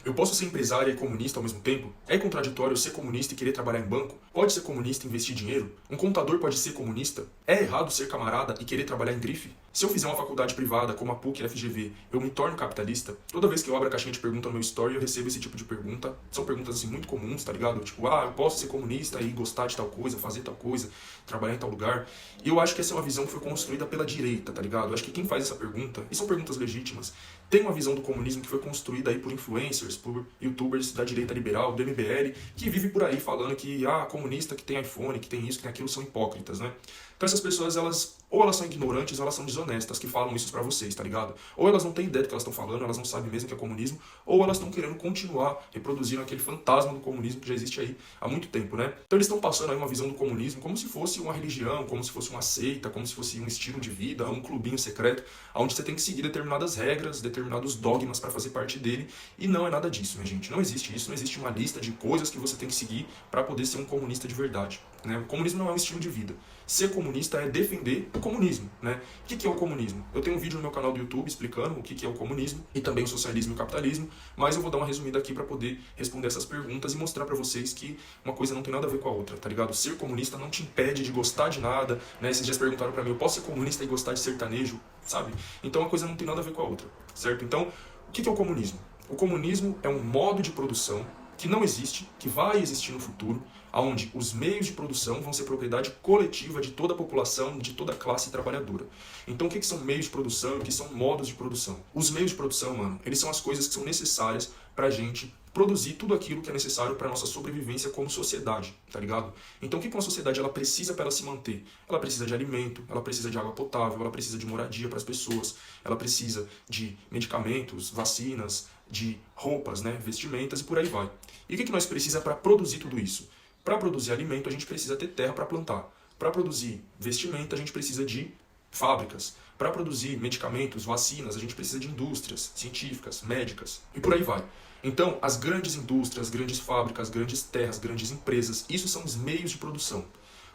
Eu posso ser empresário e comunista ao mesmo tempo? É contraditório ser comunista e querer trabalhar em banco? Pode ser comunista e investir dinheiro? Um contador pode ser comunista? É errado ser camarada e querer trabalhar em grife? Se eu fizer uma faculdade privada como a PUC e a FGV, eu me torno capitalista? Toda vez que eu abro a caixinha de pergunta no meu story, eu recebo esse tipo de pergunta. São perguntas assim muito comuns, tá ligado? Tipo, eu posso ser comunista e gostar de tal coisa, fazer tal coisa, trabalhar em tal lugar. E eu acho que essa é uma visão que foi construída pela direita, tá ligado? Eu acho que quem faz essa pergunta, e são perguntas legítimas, tem uma visão do comunismo que foi construída aí por influencers, por youtubers da direita liberal, do MBL, que vive por aí falando que, comunista que tem iPhone, que tem isso, que tem aquilo, são hipócritas, né? Então essas pessoas, ou elas são ignorantes ou elas são desonestas que falam isso pra vocês, tá ligado? Ou elas não têm ideia do que elas estão falando, elas não sabem mesmo o que é comunismo, ou elas estão querendo continuar reproduzindo aquele fantasma do comunismo que já existe aí há muito tempo, né? Então eles estão passando aí uma visão do comunismo como se fosse uma religião, como se fosse uma seita, como se fosse um estilo de vida, um clubinho secreto, onde você tem que seguir determinadas regras, determinados dogmas para fazer parte dele, e não é nada disso, minha gente. Não existe isso, não existe uma lista de coisas que você tem que seguir para poder ser um comunista de verdade, né? O comunismo não é um estilo de vida. Ser comunista é defender o comunismo, né? O que é o comunismo? Eu tenho um vídeo no meu canal do YouTube explicando o que é o comunismo e também o socialismo e o capitalismo, mas eu vou dar uma resumida aqui para poder responder essas perguntas e mostrar para vocês que uma coisa não tem nada a ver com a outra, tá ligado? Ser comunista não te impede de gostar de nada, né? Esses dias perguntaram para mim, eu posso ser comunista e gostar de sertanejo, sabe? Então uma coisa não tem nada a ver com a outra, certo? Então, o que é o comunismo? O comunismo é um modo de produção que não existe, que vai existir no futuro, onde os meios de produção vão ser propriedade coletiva de toda a população, de toda a classe trabalhadora. Então o que são meios de produção e o que são modos de produção? Os meios de produção, mano, eles são as coisas que são necessárias pra gente produzir tudo aquilo que é necessário para nossa sobrevivência como sociedade, tá ligado? Então o que uma sociedade ela precisa para ela se manter? Ela precisa de alimento, ela precisa de água potável, ela precisa de moradia para as pessoas, ela precisa de medicamentos, vacinas, de roupas, né, vestimentas e por aí vai. E o que nós precisamos para produzir tudo isso? Para produzir alimento, a gente precisa ter terra para plantar. Para produzir vestimenta, a gente precisa de fábricas. Para produzir medicamentos, vacinas, a gente precisa de indústrias científicas, médicas e por aí vai. Então, as grandes indústrias, grandes fábricas, grandes terras, grandes empresas, isso são os meios de produção.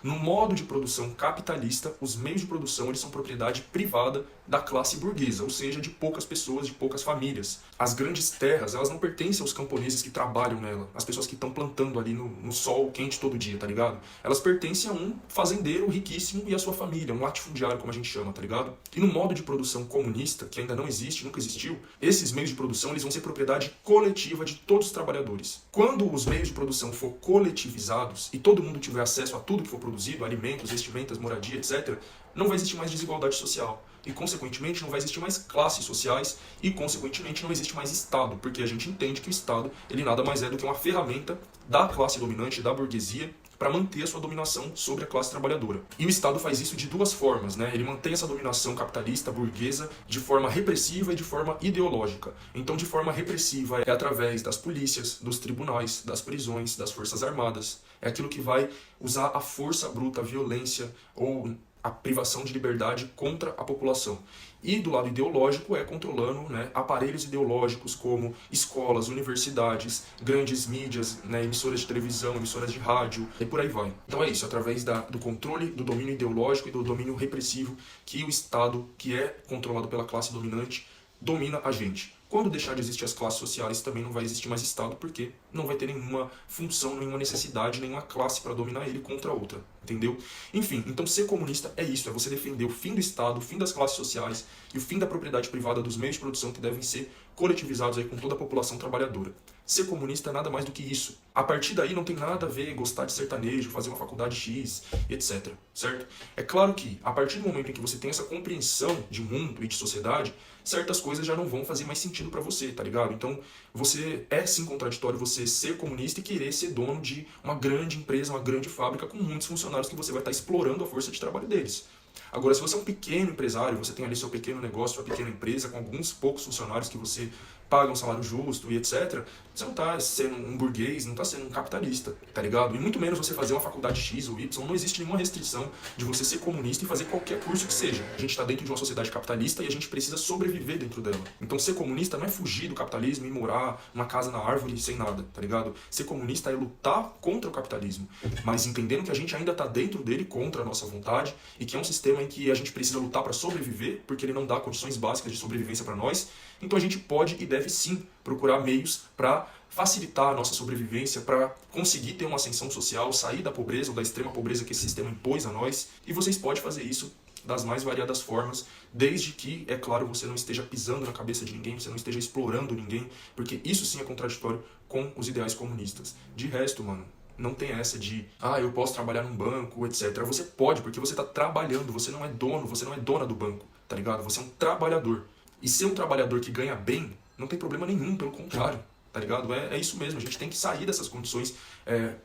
No modo de produção capitalista, os meios de produção eles são propriedade privada da classe burguesa, ou seja, de poucas pessoas, de poucas famílias. As grandes terras, elas não pertencem aos camponeses que trabalham nela, as pessoas que estão plantando ali no sol quente todo dia, tá ligado? Elas pertencem a um fazendeiro riquíssimo e a sua família, um latifundiário, como a gente chama, tá ligado? E no modo de produção comunista, que ainda não existe, nunca existiu, esses meios de produção eles vão ser propriedade coletiva de todos os trabalhadores. Quando os meios de produção for coletivizados e todo mundo tiver acesso a tudo que for produzido, alimentos, vestimentas, moradia, etc., não vai existir mais desigualdade social. E, consequentemente, não vai existir mais classes sociais e, consequentemente, não existe mais Estado, porque a gente entende que o Estado ele nada mais é do que uma ferramenta da classe dominante, da burguesia, para manter a sua dominação sobre a classe trabalhadora. E o Estado faz isso de duas formas, né? Ele mantém essa dominação capitalista, burguesa, de forma repressiva e de forma ideológica. Então, de forma repressiva é através das polícias, dos tribunais, das prisões, das forças armadas. É aquilo que vai usar a força bruta, a violência ou a privação de liberdade contra a população. E do lado ideológico é controlando, né, aparelhos ideológicos como escolas, universidades, grandes mídias, né, emissoras de televisão, emissoras de rádio e por aí vai. Então é isso, através do controle, do domínio ideológico e do domínio repressivo que o Estado, que é controlado pela classe dominante, domina a gente. Quando deixar de existir as classes sociais, também não vai existir mais Estado, porque não vai ter nenhuma função, nenhuma necessidade, nenhuma classe para dominar ele contra a outra, entendeu? Enfim, então ser comunista é isso, é você defender o fim do Estado, o fim das classes sociais e o fim da propriedade privada dos meios de produção que devem ser coletivizados aí com toda a população trabalhadora. Ser comunista é nada mais do que isso. A partir daí não tem nada a ver gostar de sertanejo, fazer uma faculdade X, etc. Certo? É claro que, a partir do momento em que você tem essa compreensão de mundo e de sociedade, certas coisas já não vão fazer mais sentido pra você, tá ligado? Então, você é sim contraditório você ser comunista e querer ser dono de uma grande empresa, uma grande fábrica com muitos funcionários que você vai estar explorando a força de trabalho deles. Agora, se você é um pequeno empresário, você tem ali seu pequeno negócio, sua pequena empresa, com alguns poucos funcionários que você paga um salário justo e etc., você não está sendo um burguês, não está sendo um capitalista, tá ligado? E muito menos você fazer uma faculdade X ou Y, não existe nenhuma restrição de você ser comunista e fazer qualquer curso que seja. A gente está dentro de uma sociedade capitalista e a gente precisa sobreviver dentro dela. Então ser comunista não é fugir do capitalismo e morar numa casa na árvore sem nada, tá ligado? Ser comunista é lutar contra o capitalismo, mas entendendo que a gente ainda está dentro dele contra a nossa vontade e que é um sistema em que a gente precisa lutar para sobreviver, porque ele não dá condições básicas de sobrevivência para nós, então a gente pode e deve deve sim procurar meios para facilitar a nossa sobrevivência, para conseguir ter uma ascensão social, sair da pobreza ou da extrema pobreza que esse sistema impôs a nós. E vocês podem fazer isso das mais variadas formas, desde que, é claro, você não esteja pisando na cabeça de ninguém, você não esteja explorando ninguém, porque isso sim é contraditório com os ideais comunistas. De resto, mano, não tem essa de, eu posso trabalhar num banco, etc. Você pode, porque você está trabalhando, você não é dono, você não é dona do banco, tá ligado? Você é um trabalhador. E ser um trabalhador que ganha bem, não tem problema nenhum, pelo contrário. Tá ligado? É isso mesmo, a gente tem que sair dessas condições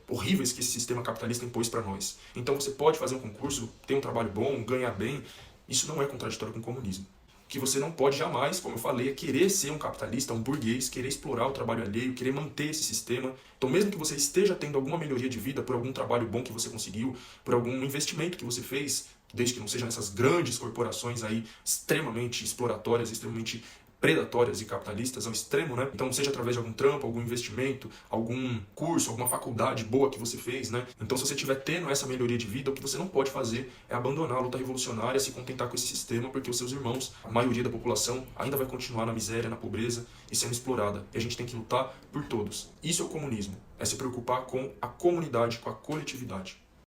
horríveis que esse sistema capitalista impôs para nós. Então você pode fazer um concurso, ter um trabalho bom, ganhar bem, isso não é contraditório com o comunismo. O que você não pode jamais, como eu falei, é querer ser um capitalista, um burguês, querer explorar o trabalho alheio, querer manter esse sistema. Então mesmo que você esteja tendo alguma melhoria de vida por algum trabalho bom que você conseguiu, por algum investimento que você fez, desde que não seja nessas grandes corporações aí extremamente exploratórias, extremamente predatórias e capitalistas ao extremo, né? Então, seja através de algum trampo, algum investimento, algum curso, alguma faculdade boa que você fez, né? Então, se você estiver tendo essa melhoria de vida, o que você não pode fazer é abandonar a luta revolucionária, se contentar com esse sistema, porque os seus irmãos, a maioria da população, ainda vai continuar na miséria, na pobreza e sendo explorada. E a gente tem que lutar por todos. Isso é o comunismo. É se preocupar com a comunidade, com a coletividade.